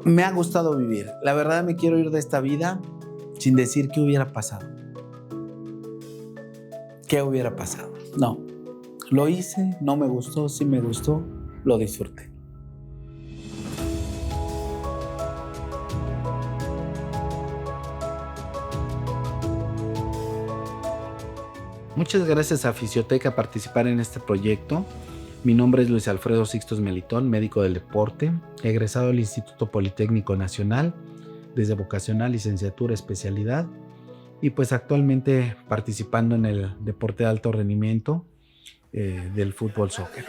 Me ha gustado vivir. La verdad me quiero ir de esta vida sin decir qué hubiera pasado. ¿Qué hubiera pasado? No. Lo hice, no me gustó, sí me gustó, lo disfruté. Muchas gracias a Fisioteca por participar en este proyecto. Mi nombre es Luis Alfredo Sixtos Melitón, médico del deporte, egresado del Instituto Politécnico Nacional, desde vocacional, licenciatura, especialidad, y pues actualmente participando en el deporte de alto rendimiento del fútbol soccer.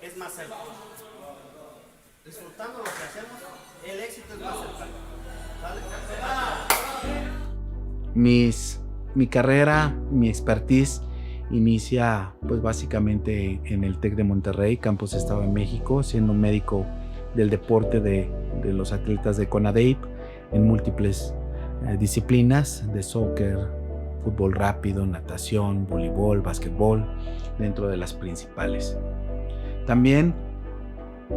Es más cercano. Disfrutando lo que hacemos, el éxito es más cercano. Mi carrera, mi expertise inicia pues básicamente en el TEC de Monterrey, Campus Estado de México, siendo médico del deporte de los atletas de CONADEIP en múltiples disciplinas de soccer, fútbol rápido, natación, voleibol, básquetbol, dentro de las principales. También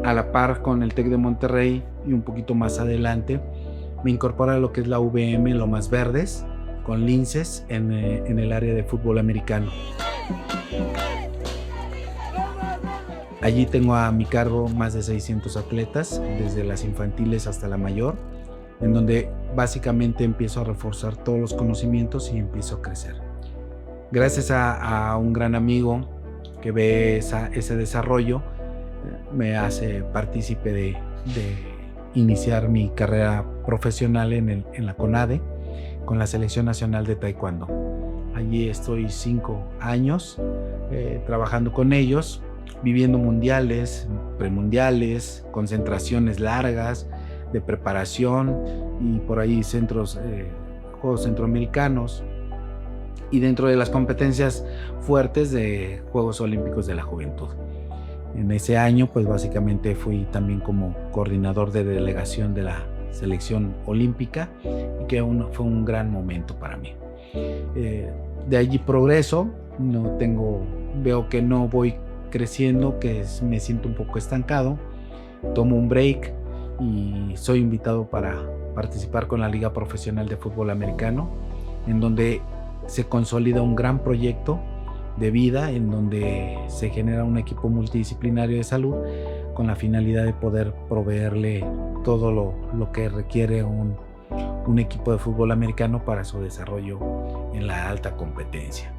a la par con el TEC de Monterrey y un poquito más adelante me incorpora a lo que es la VM Lomas Verdes, con linces en el área de fútbol americano. Allí tengo a mi cargo más de 600 atletas, desde las infantiles hasta la mayor, en donde básicamente empiezo a reforzar todos los conocimientos y empiezo a crecer. Gracias a un gran amigo que ve ese desarrollo, me hace partícipe de iniciar mi carrera profesional en la CONADE, con la Selección Nacional de Taekwondo. Allí estoy 5 años trabajando con ellos, viviendo mundiales, premundiales, concentraciones largas de preparación y por ahí Juegos Centroamericanos, y dentro de las competencias fuertes de Juegos Olímpicos de la Juventud. En ese año pues básicamente fui también como coordinador de delegación de la selección olímpica, y que fue un gran momento para mí. De allí progreso, veo que no voy creciendo, que me siento un poco estancado, tomo un break y soy invitado para participar con la Liga Profesional de Fútbol Americano, en donde se consolida un gran proyecto de vida, en donde se genera un equipo multidisciplinario de salud con la finalidad de poder proveerle todo lo que requiere un equipo de fútbol americano para su desarrollo en la alta competencia.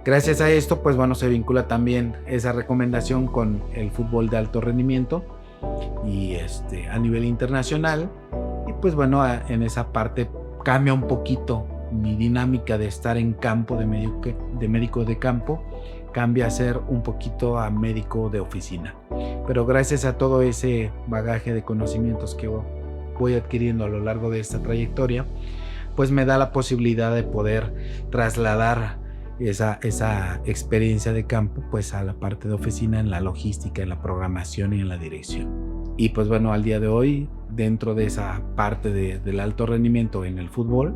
Gracias a esto, pues bueno, se vincula también esa recomendación con el fútbol de alto rendimiento y a nivel internacional, y pues bueno, en esa parte cambia un poquito mi dinámica de estar en campo de médico de campo, cambia a ser un poquito a médico de oficina. Pero gracias a todo ese bagaje de conocimientos que voy adquiriendo a lo largo de esta trayectoria, pues me da la posibilidad de poder trasladar esa experiencia de campo pues a la parte de oficina, en la logística, en la programación y en la dirección. Y pues bueno, al día de hoy, dentro de esa parte del alto rendimiento en el fútbol,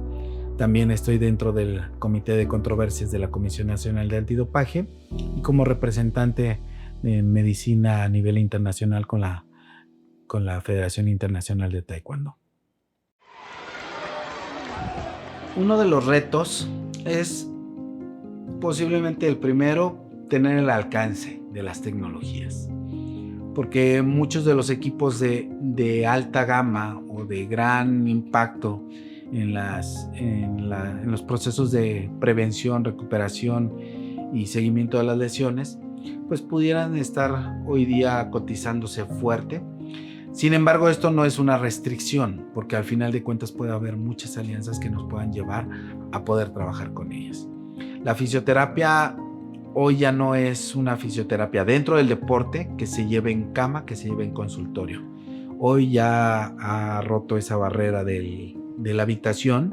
también estoy dentro del Comité de Controversias de la Comisión Nacional de Antidopaje y como representante de medicina a nivel internacional con la Federación Internacional de Taekwondo. Uno de los retos es posiblemente el primero, tener el alcance de las tecnologías, porque muchos de los equipos de alta gama o de gran impacto en los procesos de prevención, recuperación y seguimiento de las lesiones, pues pudieran estar hoy día cotizándose fuerte. Sin embargo, esto no es una restricción, porque al final de cuentas puede haber muchas alianzas que nos puedan llevar a poder trabajar con ellas. La fisioterapia hoy ya no es una fisioterapia dentro del deporte que se lleve en cama, que se lleve en consultorio. Hoy ya ha roto esa barrera de la habitación.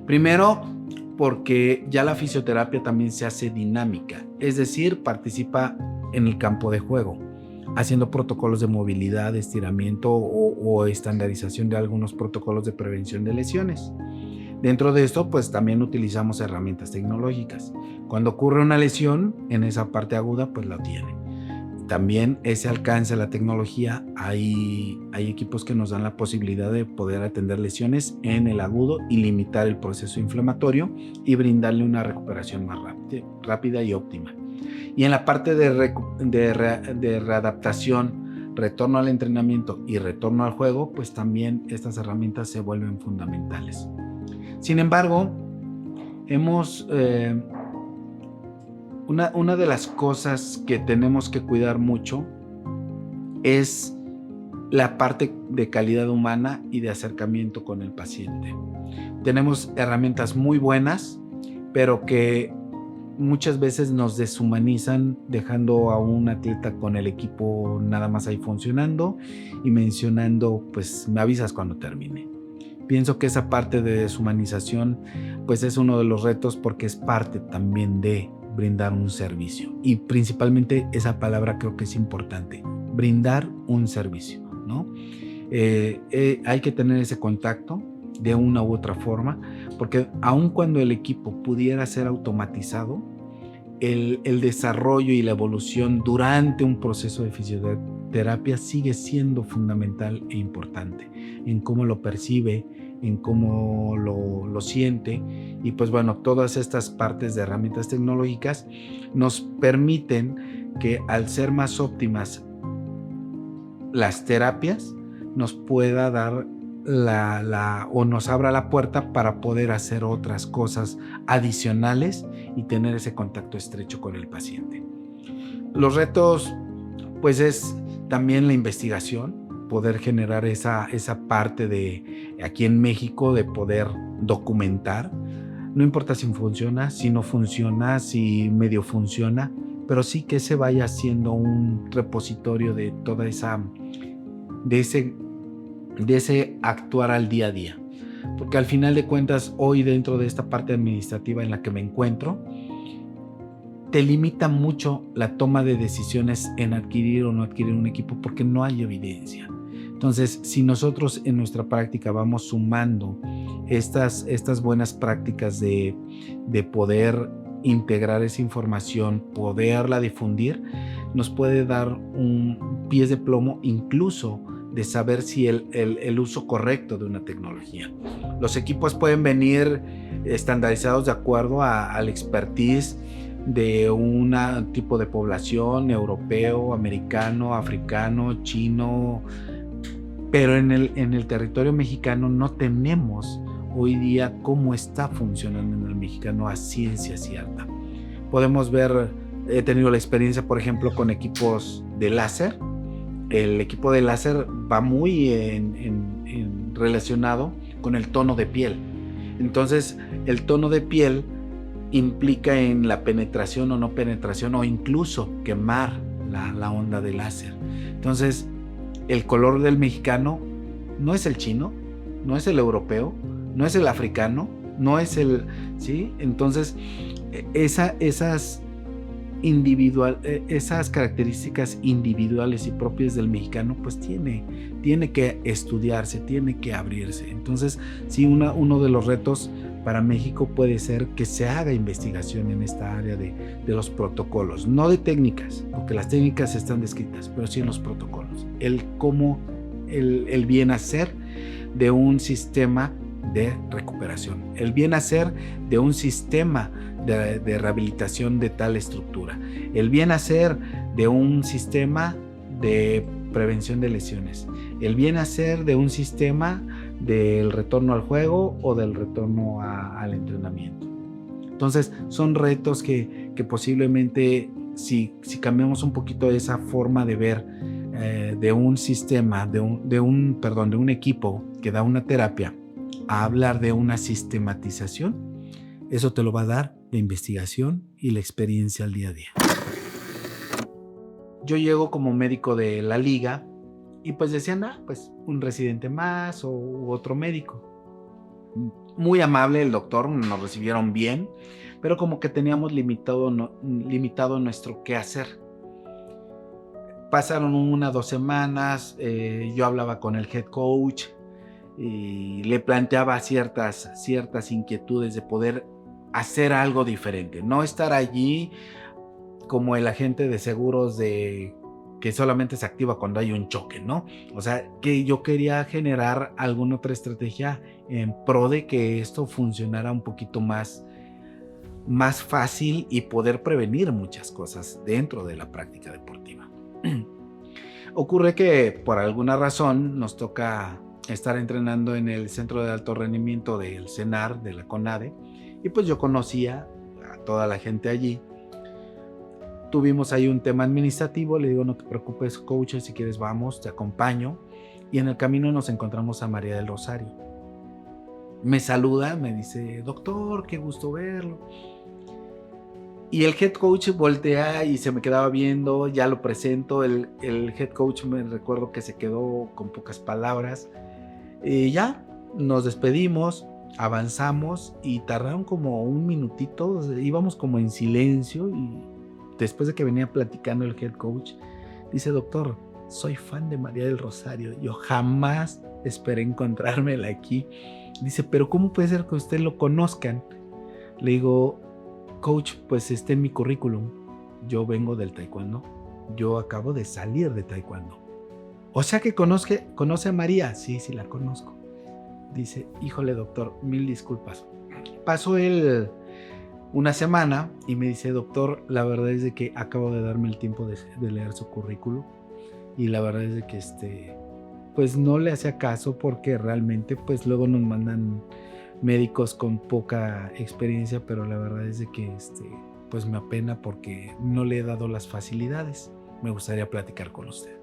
Primero, porque ya la fisioterapia también se hace dinámica, es decir, participa en el campo de juego, haciendo protocolos de movilidad, de estiramiento o estandarización de algunos protocolos de prevención de lesiones. Dentro de esto, pues también utilizamos herramientas tecnológicas. Cuando ocurre una lesión en esa parte aguda, pues la tiene. también ese alcance de la tecnología, hay equipos que nos dan la posibilidad de poder atender lesiones en el agudo y limitar el proceso inflamatorio y brindarle una recuperación más rápida y óptima. Y en la parte de readaptación, retorno al entrenamiento y retorno al juego, pues también estas herramientas se vuelven fundamentales. Sin embargo, una de las cosas que tenemos que cuidar mucho es la parte de calidad humana y de acercamiento con el paciente. Tenemos herramientas muy buenas, pero que muchas veces nos deshumanizan, dejando a un atleta con el equipo nada más ahí funcionando y mencionando, pues me avisas cuando termine. Pienso que esa parte de deshumanización pues es uno de los retos, porque es parte también de brindar un servicio, y principalmente esa palabra creo que es importante, brindar un servicio, ¿no? Hay que tener ese contacto de una u otra forma, porque aun cuando el equipo pudiera ser automatizado, el desarrollo y la evolución durante un proceso de fisioterapia sigue siendo fundamental e importante en cómo lo percibe, en cómo lo siente. Y pues bueno, todas estas partes de herramientas tecnológicas nos permiten que, al ser más óptimas las terapias, nos pueda dar o nos abra la puerta para poder hacer otras cosas adicionales y tener ese contacto estrecho con el paciente. Los retos pues es también la investigación, poder generar esa parte de aquí en México, de poder documentar, no importa si funciona, si no funciona, si medio funciona, pero sí que se vaya haciendo un repositorio de toda de ese actuar al día a día, porque al final de cuentas hoy, dentro de esta parte administrativa en la que me encuentro, te limita mucho la toma de decisiones en adquirir o no adquirir un equipo, porque no hay evidencia. Entonces, si nosotros en nuestra práctica vamos sumando estas buenas prácticas de poder integrar esa información, poderla difundir, nos puede dar un pies de plomo, incluso de saber si el uso correcto de una tecnología. Los equipos pueden venir estandarizados de acuerdo al expertise de un tipo de población, europeo, americano, africano, chino, pero en el territorio mexicano no tenemos hoy día cómo está funcionando en el mexicano a ciencia cierta. Podemos ver, he tenido la experiencia, por ejemplo, con equipos de láser. El equipo de láser va muy relacionado con el tono de piel. Entonces, el tono de piel implica en la penetración o no penetración, o incluso quemar la onda de láser. Entonces, el color del mexicano no es el chino, no es el europeo, no es el africano, no es el... ¿sí? Entonces, esas características individuales y propias del mexicano, pues tiene que estudiarse, tiene que abrirse. Entonces, sí, uno de los retos para México puede ser que se haga investigación en esta área de los protocolos, no de técnicas, porque las técnicas están descritas, pero sí en los protocolos. El bien hacer de un sistema de recuperación, el bien hacer de un sistema de rehabilitación de tal estructura, el bien hacer de un sistema de prevención de lesiones, el bien hacer de un sistema del retorno al juego o del retorno al entrenamiento. Entonces, son retos que posiblemente, si cambiamos un poquito esa forma de ver de un sistema, de un equipo que da una terapia, a hablar de una sistematización, eso te lo va a dar la investigación y la experiencia al día a día. Yo llego como médico de la liga y pues decían, pues un residente más u otro médico. Muy amable el doctor, nos recibieron bien, pero como que teníamos limitado nuestro qué hacer. Pasaron 1 o 2 semanas, yo hablaba con el head coach y le planteaba ciertas inquietudes de poder hacer algo diferente, no estar allí como el agente de seguros de que solamente se activa cuando hay un choque, ¿no? O sea, que yo quería generar alguna otra estrategia en pro de que esto funcionara un poquito más fácil y poder prevenir muchas cosas dentro de la práctica deportiva. Ocurre que por alguna razón nos toca estar entrenando en el centro de alto rendimiento del CENAR, de la CONADE, y pues yo conocía a toda la gente allí. Tuvimos ahí un tema administrativo, le digo, no te preocupes, coach, si quieres vamos, te acompaño. Y en el camino nos encontramos a María del Rosario. Me saluda, me dice, doctor, qué gusto verlo. Y el head coach voltea y se me quedaba viendo, ya lo presento, el head coach me recuerdo que se quedó con pocas palabras. Y ya, nos despedimos, avanzamos y tardaron como un minutito, íbamos como en silencio y después de que venía platicando el head coach, dice, doctor, soy fan de María del Rosario, yo jamás esperé encontrármela aquí. Dice, pero ¿cómo puede ser que usted lo conozcan? Le digo, coach, pues está en mi currículum, yo vengo del taekwondo, yo acabo de salir de taekwondo. O sea que conoce a María. Sí, la conozco. Dice, híjole doctor, mil disculpas. Pasó él una semana y me dice, doctor, la verdad es de que acabo de darme el tiempo de leer su currículum y la verdad es de que pues no le hacía caso porque realmente pues luego nos mandan médicos con poca experiencia, pero la verdad es de que pues me apena porque no le he dado las facilidades. Me gustaría platicar con usted.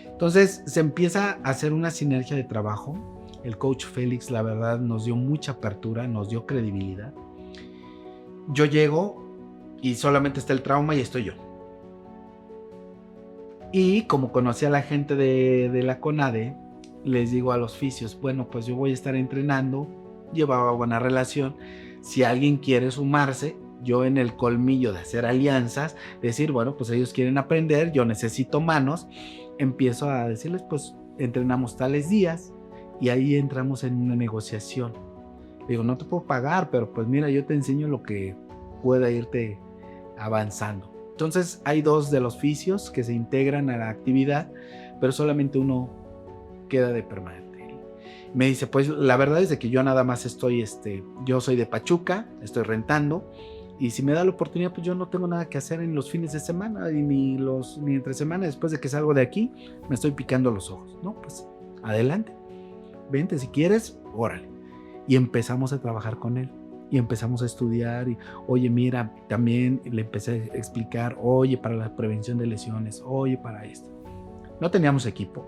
Entonces se empieza a hacer una sinergia de trabajo. El coach Félix, la verdad, nos dio mucha apertura, nos dio credibilidad. Yo llego y solamente está el trauma y estoy yo. Y como conocí a la gente de la CONADE, les digo a los fisios, bueno, pues yo voy a estar entrenando, llevaba buena relación. Si alguien quiere sumarse, yo en el colmillo de hacer alianzas, decir, bueno, pues ellos quieren aprender, yo necesito manos, empiezo a decirles, pues entrenamos tales días y ahí entramos en una negociación. Digo, no te puedo pagar, pero pues mira, yo te enseño lo que pueda irte avanzando. Entonces hay 2 de los fisios que se integran a la actividad, pero solamente uno queda de permanente. Me dice, pues la verdad es de que yo nada más estoy, yo soy de Pachuca, estoy rentando, y si me da la oportunidad, pues yo no tengo nada que hacer en los fines de semana, y ni entre semana, después de que salgo de aquí, me estoy picando los ojos. No, pues adelante, vente si quieres, órale. Y empezamos a trabajar con él, y empezamos a estudiar, y oye, mira, también le empecé a explicar, oye, para la prevención de lesiones, oye, para esto. No teníamos equipo,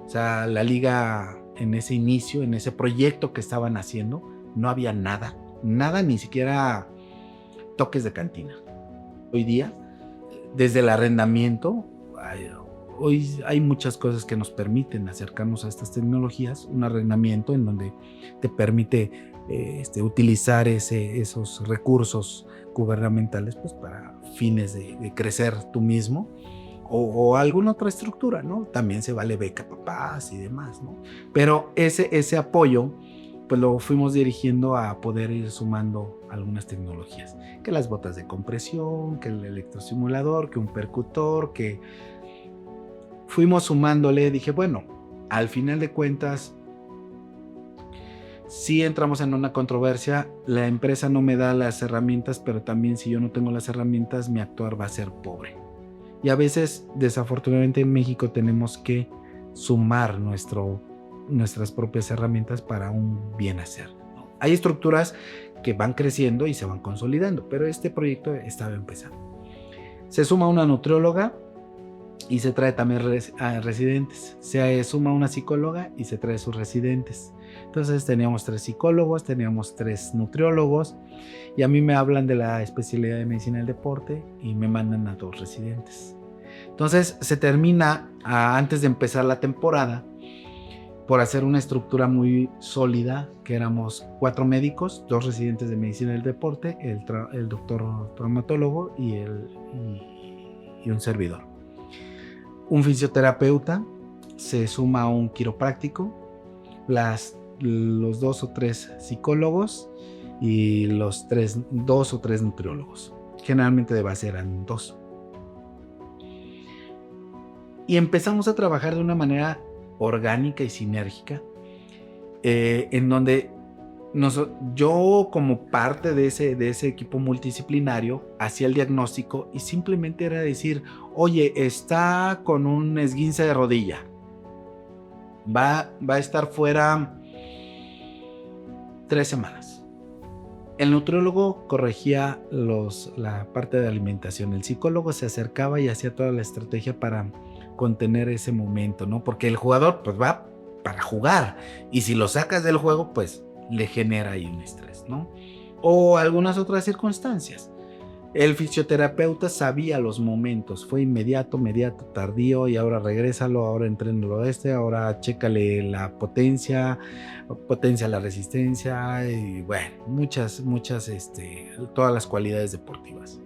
o sea, la liga en ese inicio, en ese proyecto que estaban haciendo, no había nada, ni siquiera toques de cantina. Hoy día, desde el arrendamiento, hoy hay muchas cosas que nos permiten acercarnos a estas tecnologías. Un arrendamiento en donde te permite utilizar esos recursos gubernamentales pues, para fines de crecer tú mismo o alguna otra estructura, ¿no? También se vale beca papás y demás, ¿no? Pero ese apoyo pues lo fuimos dirigiendo a poder ir sumando algunas tecnologías, que las botas de compresión, que el electrosimulador, que un percutor, que fuimos sumándole. Dije, bueno, al final de cuentas, si entramos en una controversia, la empresa no me da las herramientas, pero también si yo no tengo las herramientas, mi actuar va a ser pobre. Y a veces, desafortunadamente en México, tenemos que sumar nuestras propias herramientas para un bien hacer, ¿no? Hay estructuras que van creciendo y se van consolidando, pero este proyecto estaba empezando. Se suma una nutrióloga y se trae también residentes. Se suma una psicóloga y se trae sus residentes. Entonces teníamos 3 psicólogos, teníamos 3 nutriólogos y a mí me hablan de la especialidad de medicina del deporte y me mandan a 2 residentes. Entonces se termina antes de empezar la temporada por hacer una estructura muy sólida, que éramos 4 médicos, 2 residentes de medicina del deporte, el doctor traumatólogo y un servidor. Un fisioterapeuta, se suma un quiropráctico, los 2 o 3 psicólogos y los 2 o 3 nutriólogos. Generalmente de base eran 2. Y empezamos a trabajar de una manera orgánica y sinérgica, en donde yo como parte de ese equipo multidisciplinario hacía el diagnóstico y simplemente era decir, oye, está con un esguince de rodilla, va a estar fuera 3 semanas. El nutriólogo corregía la parte de alimentación, el psicólogo se acercaba y hacía toda la estrategia para contener ese momento, ¿no? Porque el jugador pues va para jugar y si lo sacas del juego pues le genera ahí un estrés, ¿no? O algunas otras circunstancias. El fisioterapeuta sabía los momentos, fue inmediato, tardío, y ahora regrésalo, ahora entrénalo ahora chécale la potencia la resistencia, y bueno, muchas, todas las cualidades deportivas.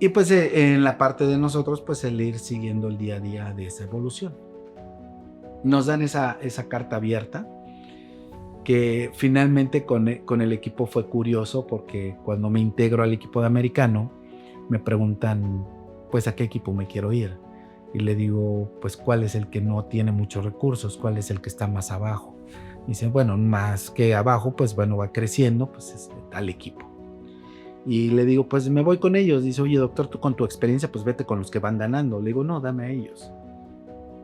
Y pues en la parte de nosotros, pues el ir siguiendo el día a día de esa evolución. Nos dan esa carta abierta, que finalmente con el equipo fue curioso, porque cuando me integro al equipo de americano, me preguntan, pues, ¿a qué equipo me quiero ir? Y le digo, pues, ¿cuál es el que no tiene muchos recursos? ¿Cuál es el que está más abajo? Y dice, bueno, más que abajo, pues, bueno, va creciendo, pues, es tal equipo. Y le digo, pues, me voy con ellos. Dice, oye, doctor, tú con tu experiencia, pues, vete con los que van ganando. Le digo, no, dame a ellos.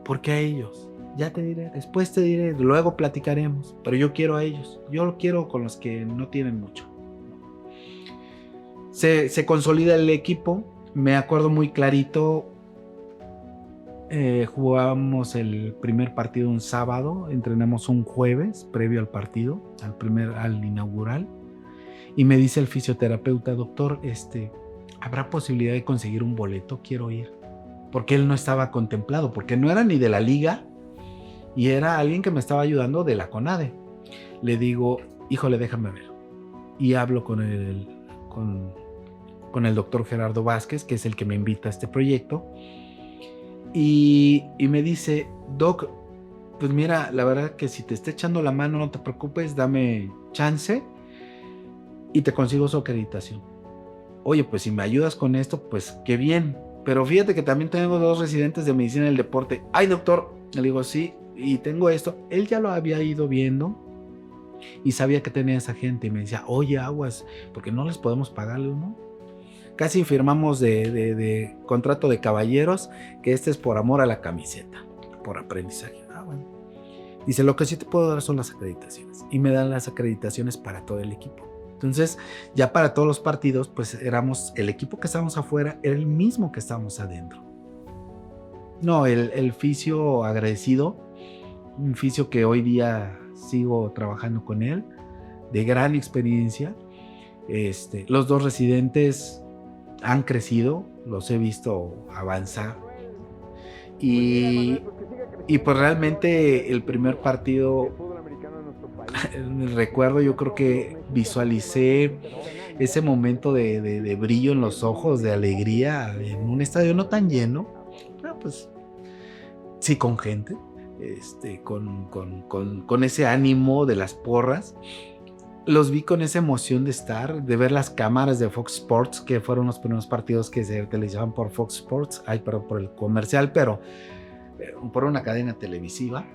¿Por qué a ellos? Ya te diré, después te diré, luego platicaremos, pero yo quiero a ellos, yo lo quiero con los que no tienen mucho. Se consolida el equipo, me acuerdo muy clarito, jugábamos el primer partido un sábado, entrenamos un jueves previo al partido, al inaugural, y me dice el fisioterapeuta, doctor, ¿habrá posibilidad de conseguir un boleto? Quiero ir, porque él no estaba contemplado, porque no era ni de la liga, y era alguien que me estaba ayudando de la CONADE. Le digo, híjole, déjame ver. Y hablo con el doctor Gerardo Vázquez, que es el que me invita a este proyecto. Y me dice, Doc, pues mira, la verdad que si te está echando la mano, no te preocupes, dame chance y te consigo su acreditación. Oye, pues si me ayudas con esto, pues qué bien. Pero fíjate que también tengo 2 residentes de medicina del deporte. Ay, doctor. Le digo, sí, y tengo esto. Él ya lo había ido viendo y sabía que tenía esa gente y me decía, oye, aguas, porque no les podemos pagarle uno. Casi firmamos de contrato de caballeros, que es por amor a la camiseta, por aprendizaje. Bueno. Dice, lo que sí te puedo dar son las acreditaciones, y me dan las acreditaciones para todo el equipo. Entonces, ya para todos los partidos, pues éramos, el equipo que estábamos afuera era el mismo que estábamos adentro. No, el fisio agradecido, un fisio que hoy día sigo trabajando con él, de gran experiencia. Los 2 residentes han crecido, los he visto avanzar. Y pues realmente el primer partido, recuerdo, yo creo que visualicé ese momento de brillo en los ojos, de alegría, en un estadio no tan lleno, pero pues sí con gente, con ese ánimo de las porras. Los vi con esa emoción de estar, de ver las cámaras de Fox Sports, que fueron los primeros partidos que se televisaban por Fox Sports, pero por el comercial, pero por una cadena televisiva.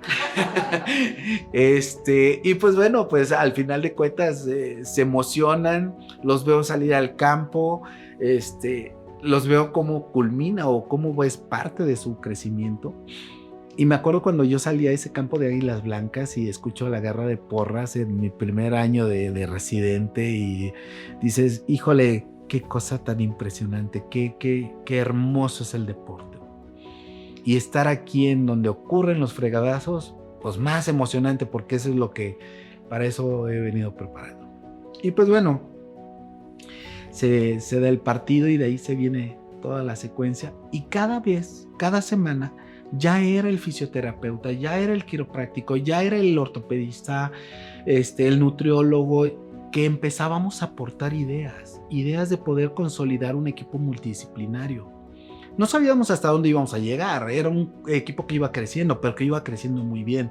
Y pues bueno, pues al final de cuentas se emocionan, los veo salir al campo, los veo cómo culmina o cómo es parte de su crecimiento. Y me acuerdo cuando yo salí a ese campo de Águilas Blancas y escucho la guerra de porras en mi primer año de residente, y dices, híjole, qué cosa tan impresionante, qué hermoso es el deporte. Y estar aquí en donde ocurren los fregadazos, pues más emocionante, porque eso es lo que, para eso he venido preparando. Y pues bueno, se da el partido y de ahí se viene toda la secuencia, y cada semana, ya era el fisioterapeuta, ya era el quiropráctico, ya era el ortopedista, el nutriólogo, que empezábamos a aportar ideas de poder consolidar un equipo multidisciplinario. No sabíamos hasta dónde íbamos a llegar, era un equipo que iba creciendo, pero que iba creciendo muy bien.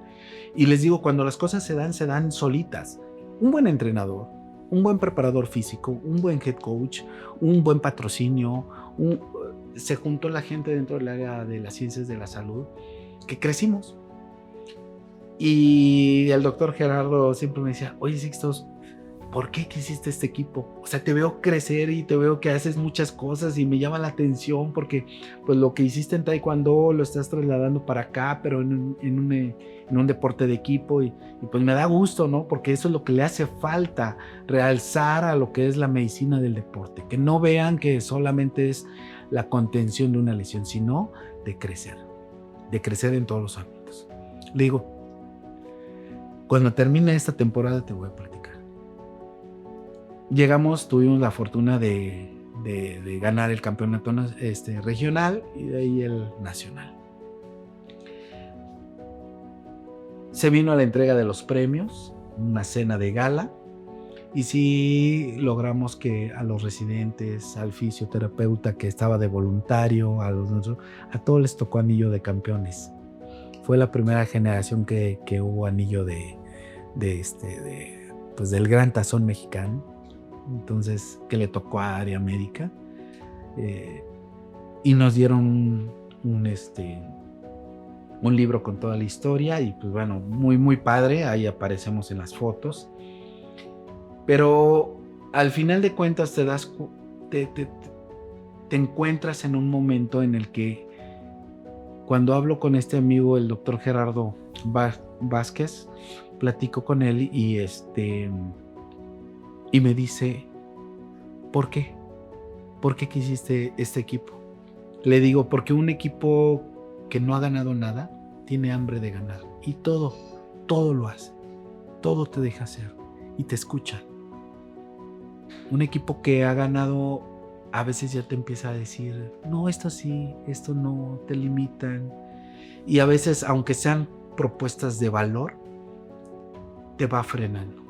Y les digo, cuando las cosas se dan solitas. Un buen entrenador, un buen preparador físico, un buen head coach, un buen patrocinio, se juntó la gente dentro del área de las ciencias de la salud, que crecimos. Y el doctor Gerardo siempre me decía, oye Sixtos, ¿por qué quisiste este equipo? O sea, te veo crecer y te veo que haces muchas cosas y me llama la atención porque pues lo que hiciste en Taekwondo lo estás trasladando para acá, pero en un deporte de equipo y pues me da gusto, ¿no? Porque eso es lo que le hace falta, realzar a lo que es la medicina del deporte, que no vean que solamente es la contención de una lesión, sino de crecer en todos los ámbitos. Le digo, cuando termine esta temporada te voy a platicar. Tuvimos la fortuna de ganar el campeonato regional y de ahí el nacional. Se vino a la entrega de los premios, una cena de gala, y sí logramos que a los residentes, al fisioterapeuta que estaba de voluntario, a todos les tocó anillo de campeones. Fue la primera generación que hubo anillo pues del Gran Tazón mexicano. Entonces, que le tocó a área médica, y nos dieron un libro con toda la historia y pues bueno, muy muy padre, ahí aparecemos en las fotos, pero al final de cuentas te encuentras en un momento en el que cuando hablo con este amigo, el doctor Gerardo Vázquez, platico con él y me dice, ¿por qué? ¿Por qué quisiste este equipo? Le digo, porque un equipo que no ha ganado nada, tiene hambre de ganar. Y todo lo hace. Todo te deja hacer y te escucha. Un equipo que ha ganado, a veces ya te empieza a decir, no, esto sí, esto no, te limitan. Y a veces, aunque sean propuestas de valor, te va frenando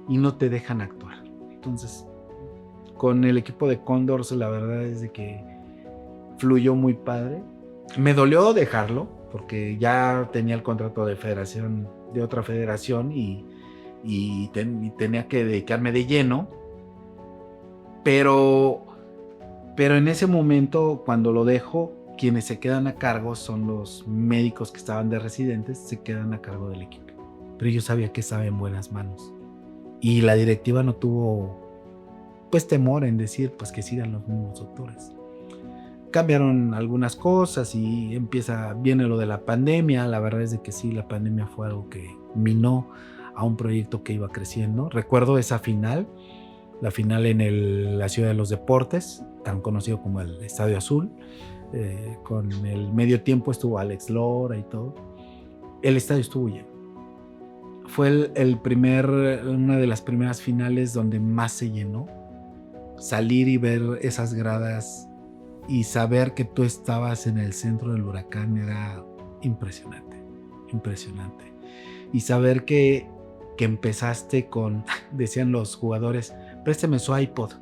y no te dejan actuar. Entonces, con el equipo de Cóndors, la verdad es de que fluyó muy padre. Me dolió dejarlo porque ya tenía el contrato de otra federación y tenía que dedicarme de lleno. Pero en ese momento, cuando lo dejo, quienes se quedan a cargo son los médicos que estaban de residentes, se quedan a cargo del equipo. Pero yo sabía que estaba en buenas manos. Y la directiva no tuvo pues temor en decir pues que sigan los mismos doctores. Cambiaron algunas cosas y viene lo de la pandemia. La verdad es de que sí, la pandemia fue algo que minó a un proyecto que iba creciendo. Recuerdo esa final, la final en la Ciudad de los Deportes, tan conocido como el Estadio Azul. Con el medio tiempo estuvo Alex Lora y todo. El estadio estuvo lleno. Fue una de las primeras finales donde más se llenó. Salir y ver esas gradas y saber que tú estabas en el centro del huracán era impresionante. Y saber que empezaste decían los jugadores, présteme su iPod,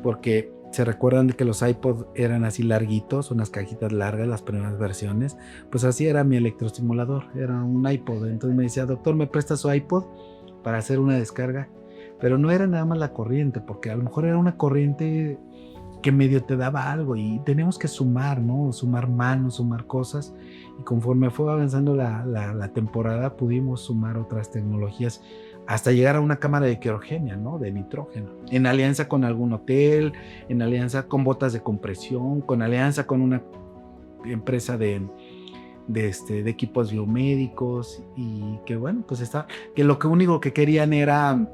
porque se recuerdan de que los iPod eran así larguitos, unas cajitas largas, las primeras versiones. Pues así era mi electroestimulador, era un iPod. Entonces me decía, doctor, ¿me presta su iPod para hacer una descarga? Pero no era nada más la corriente, porque a lo mejor era una corriente que medio te daba algo y tenemos que sumar, ¿no? Sumar manos, sumar cosas. Y conforme fue avanzando la temporada, pudimos sumar otras tecnologías hasta llegar a una cámara de criogenia, ¿no? De nitrógeno, en alianza con algún hotel, en alianza con botas de compresión, con alianza con una empresa de equipos biomédicos, y que bueno, pues que lo único que querían era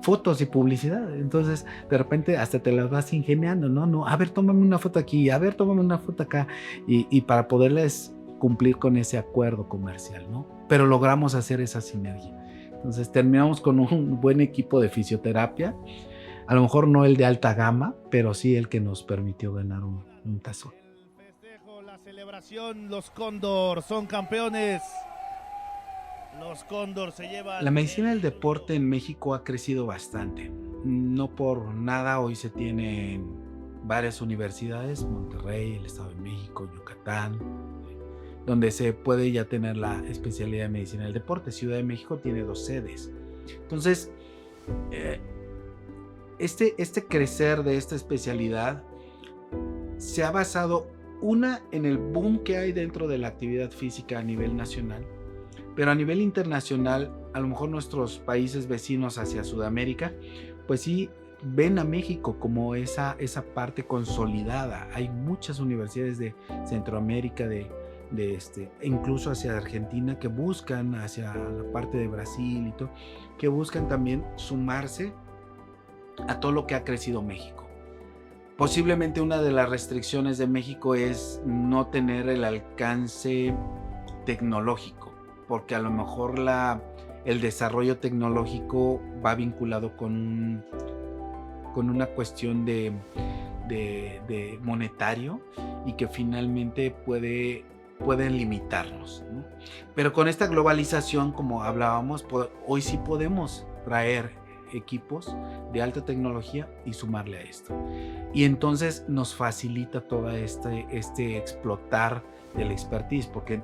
fotos y publicidad. Entonces de repente hasta te las vas ingeniando, ¿no? A ver, tómame una foto aquí, a ver, tómame una foto acá, y para poderles cumplir con ese acuerdo comercial, ¿no? Pero logramos hacer esa sinergia. Entonces terminamos con un buen equipo de fisioterapia, a lo mejor no el de alta gama, pero sí el que nos permitió ganar un tazón. El festejo, la celebración, los Cóndor son campeones. Los Cóndor se llevan... La medicina del deporte en México ha crecido bastante. No por nada hoy se tienen varias universidades, Monterrey, el Estado de México, Yucatán, donde se puede ya tener la especialidad de medicina del deporte. Ciudad de México tiene 2 sedes. Entonces, este crecer de esta especialidad se ha basado en el boom que hay dentro de la actividad física a nivel nacional, pero a nivel internacional, a lo mejor nuestros países vecinos hacia Sudamérica, pues sí ven a México como esa parte consolidada. Hay muchas universidades de Centroamérica, incluso hacia Argentina, que buscan, hacia la parte de Brasil y todo, que buscan también sumarse a todo lo que ha crecido México. Posiblemente una de las restricciones de México es no tener el alcance tecnológico, porque a lo mejor el desarrollo tecnológico va vinculado con una cuestión de monetario, y que finalmente pueden limitarnos, ¿no? Pero con esta globalización, como hablábamos, hoy sí podemos traer equipos de alta tecnología y sumarle a esto, y entonces nos facilita todo este explotar del expertise, porque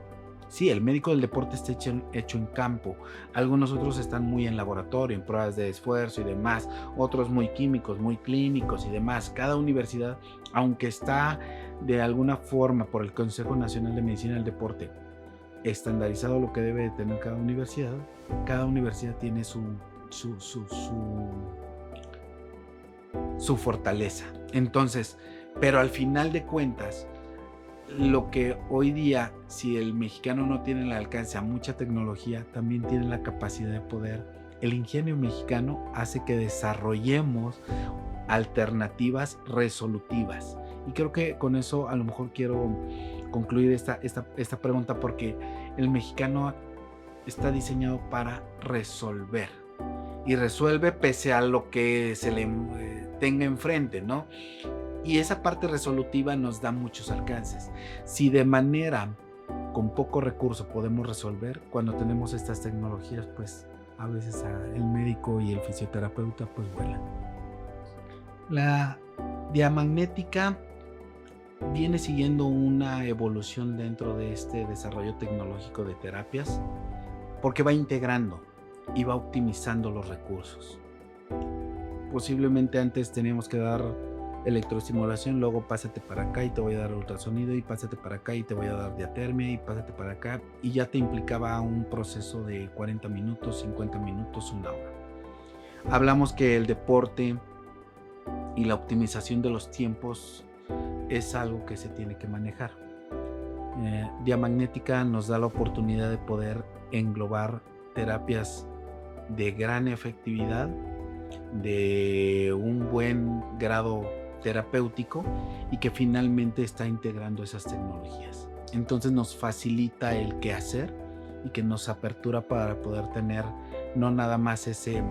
sí, el médico del deporte está hecho en campo. Algunos otros están muy en laboratorio, en pruebas de esfuerzo y demás, otros muy químicos, muy clínicos y demás. Cada universidad, aunque está de alguna forma por el Consejo Nacional de Medicina del Deporte estandarizado lo que debe de tener cada universidad tiene su fortaleza. Entonces, pero al final de cuentas, lo que hoy día, si el mexicano no tiene el alcance a mucha tecnología, también tiene la capacidad de poder. El ingenio mexicano hace que desarrollemos alternativas resolutivas. Y creo que con eso a lo mejor quiero concluir esta pregunta, porque el mexicano está diseñado para resolver. Y resuelve pese a lo que se le tenga enfrente, ¿no? Y esa parte resolutiva nos da muchos alcances. Si de manera con poco recurso podemos resolver, cuando tenemos estas tecnologías, pues a veces el médico y el fisioterapeuta pues vuelan. La diamagnética viene siguiendo una evolución dentro de este desarrollo tecnológico de terapias, porque va integrando y va optimizando los recursos. Posiblemente antes teníamos que dar electroestimulación, luego pásate para acá y te voy a dar ultrasonido, y pásate para acá y te voy a dar diatermia, y pásate para acá, y ya te implicaba un proceso de 40 minutos, 50 minutos, una hora. Hablamos que el deporte y la optimización de los tiempos es algo que se tiene que manejar. Diamagnética nos da la oportunidad de poder englobar terapias de gran efectividad, de un buen grado terapéutico, y que finalmente está integrando esas tecnologías. Entonces nos facilita el qué hacer, y que nos apertura para poder tener no nada más ese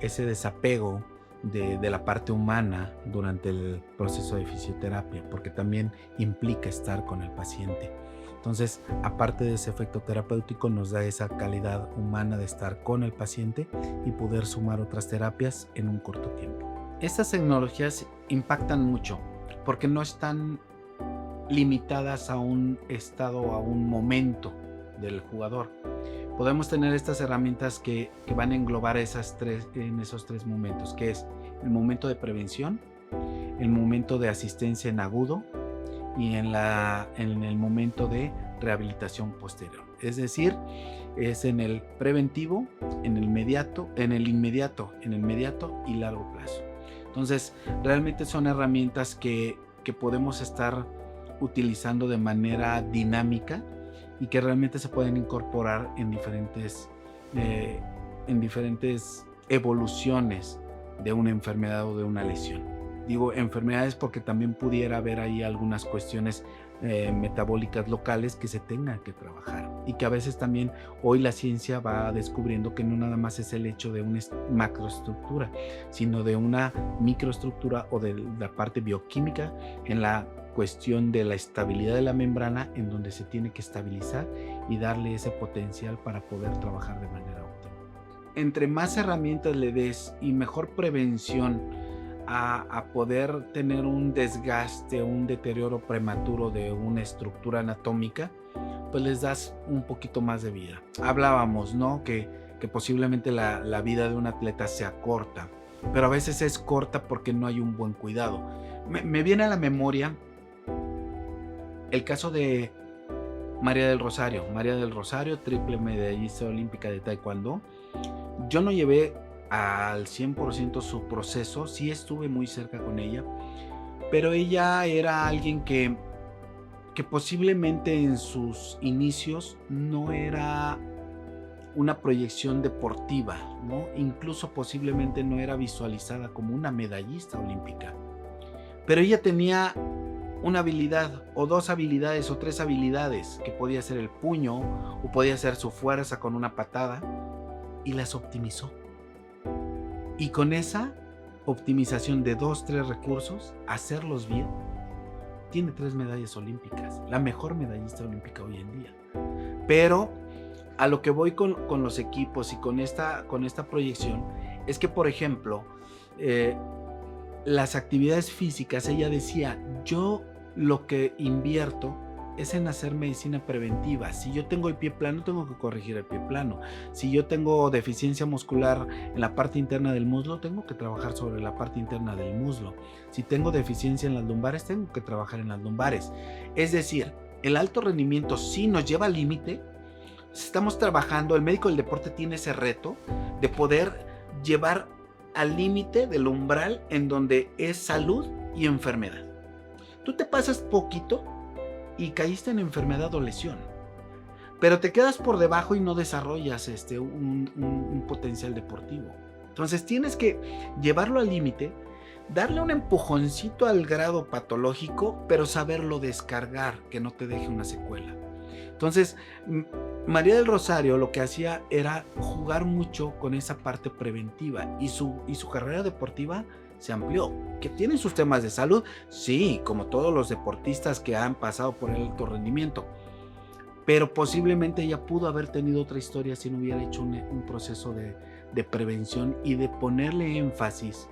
desapego de la parte humana durante el proceso de fisioterapia, porque también implica estar con el paciente. Entonces, aparte de ese efecto terapéutico, nos da esa calidad humana de estar con el paciente y poder sumar otras terapias en un corto tiempo. Estas tecnologías impactan mucho porque no están limitadas a un estado, a un momento del jugador. Podemos tener estas herramientas que van a englobar esos tres momentos, que es el momento de prevención, el momento de asistencia en agudo y en el momento de rehabilitación posterior. Es decir, es en el preventivo, en el inmediato y largo plazo. Entonces, realmente son herramientas que podemos estar utilizando de manera dinámica y que realmente se pueden incorporar en diferentes evoluciones de una enfermedad o de una lesión. Digo enfermedades porque también pudiera haber ahí algunas cuestiones metabólicas locales que se tengan que trabajar, y que a veces también hoy la ciencia va descubriendo que no nada más es el hecho de una macroestructura, sino de una microestructura o de la parte bioquímica en la cuestión de la estabilidad de la membrana, en donde se tiene que estabilizar y darle ese potencial para poder trabajar de manera óptima. Entre más herramientas le des y mejor prevención a poder tener un desgaste, un deterioro prematuro de una estructura anatómica, pues les das un poquito más de vida. Hablábamos, ¿no? Que posiblemente la vida de un atleta sea corta, pero a veces es corta porque no hay un buen cuidado. Me viene a la memoria el caso de María del Rosario. María del Rosario, triple medallista olímpica de taekwondo. Yo no llevé al 100% su proceso, sí estuve muy cerca con ella, pero ella era alguien que posiblemente en sus inicios no era una proyección deportiva, ¿no? Incluso posiblemente no era visualizada como una medallista olímpica. Pero ella tenía una habilidad, o dos habilidades, o tres habilidades, que podía ser el puño, o podía ser su fuerza con una patada, y las optimizó. Y con esa optimización de 2-3 recursos, hacerlos bien, tiene 3 medallas olímpicas, la mejor medallista olímpica hoy en día. Pero a lo que voy con los equipos y con esta proyección es que, por ejemplo, las actividades físicas, ella decía, yo lo que invierto es en hacer medicina preventiva. Si yo tengo el pie plano, tengo que corregir el pie plano. Si yo tengo deficiencia muscular en la parte interna del muslo, tengo que trabajar sobre la parte interna del muslo. Si tengo deficiencia en las lumbares, tengo que trabajar en las lumbares. Es decir, el alto rendimiento sí nos lleva al límite. Estamos trabajando, el médico del deporte tiene ese reto de poder llevar al límite del umbral en donde es salud y enfermedad. Tú te pasas poquito y caíste en enfermedad o lesión, pero te quedas por debajo y no desarrollas un potencial deportivo. Entonces tienes que llevarlo al límite, darle un empujoncito al grado patológico, pero saberlo descargar, que no te deje una secuela. Entonces, María del Rosario lo que hacía era jugar mucho con esa parte preventiva, y su carrera deportiva se amplió. ¿Que tienen sus temas de salud? Sí, como todos los deportistas que han pasado por el alto rendimiento. Pero posiblemente ella pudo haber tenido otra historia si no hubiera hecho un proceso de prevención y de ponerle énfasis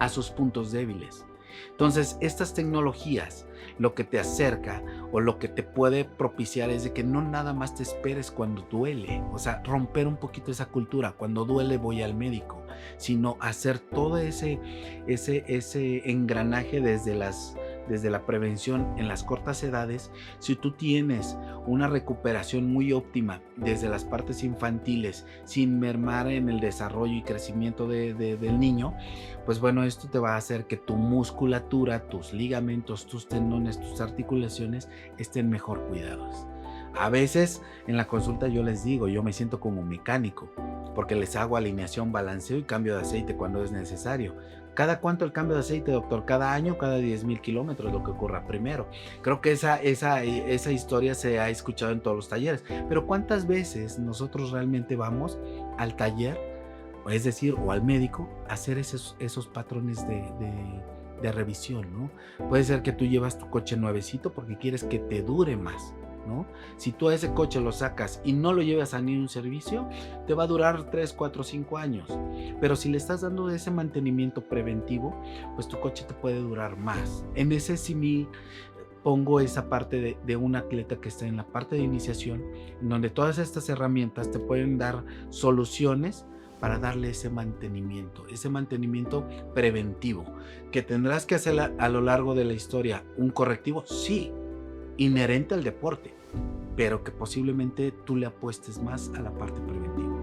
a sus puntos débiles. Entonces, estas tecnologías lo que te acerca o lo que te puede propiciar es de que no nada más te esperes cuando duele, o sea, romper un poquito esa cultura, cuando duele voy al médico, sino hacer todo ese engranaje desde la prevención en las cortas edades. Si tú tienes una recuperación muy óptima desde las partes infantiles, sin mermar en el desarrollo y crecimiento del niño, pues bueno, esto te va a hacer que tu musculatura, tus ligamentos, tus tendones, tus articulaciones estén mejor cuidados. A veces en la consulta yo les digo, yo me siento como mecánico, porque les hago alineación, balanceo y cambio de aceite cuando es necesario. ¿Cada cuánto el cambio de aceite, doctor? Cada año, cada 10,000 kilómetros, lo que ocurra primero. Creo que esa historia se ha escuchado en todos los talleres, pero ¿cuántas veces nosotros realmente vamos al taller, es decir, o al médico, a hacer esos patrones de revisión, ¿no? Puede ser que tú llevas tu coche nuevecito porque quieres que te dure más, ¿no? Si tú a ese coche lo sacas y no lo llevas a ningún servicio, te va a durar 3, 4, 5 años. Pero si le estás dando ese mantenimiento preventivo, pues tu coche te puede durar más. En ese símil pongo esa parte de un atleta que está en la parte de iniciación, en donde todas estas herramientas te pueden dar soluciones para darle ese mantenimiento preventivo, que tendrás que hacer a lo largo de la historia. Un correctivo, sí, inherente al deporte, pero que posiblemente tú le apuestes más a la parte preventiva.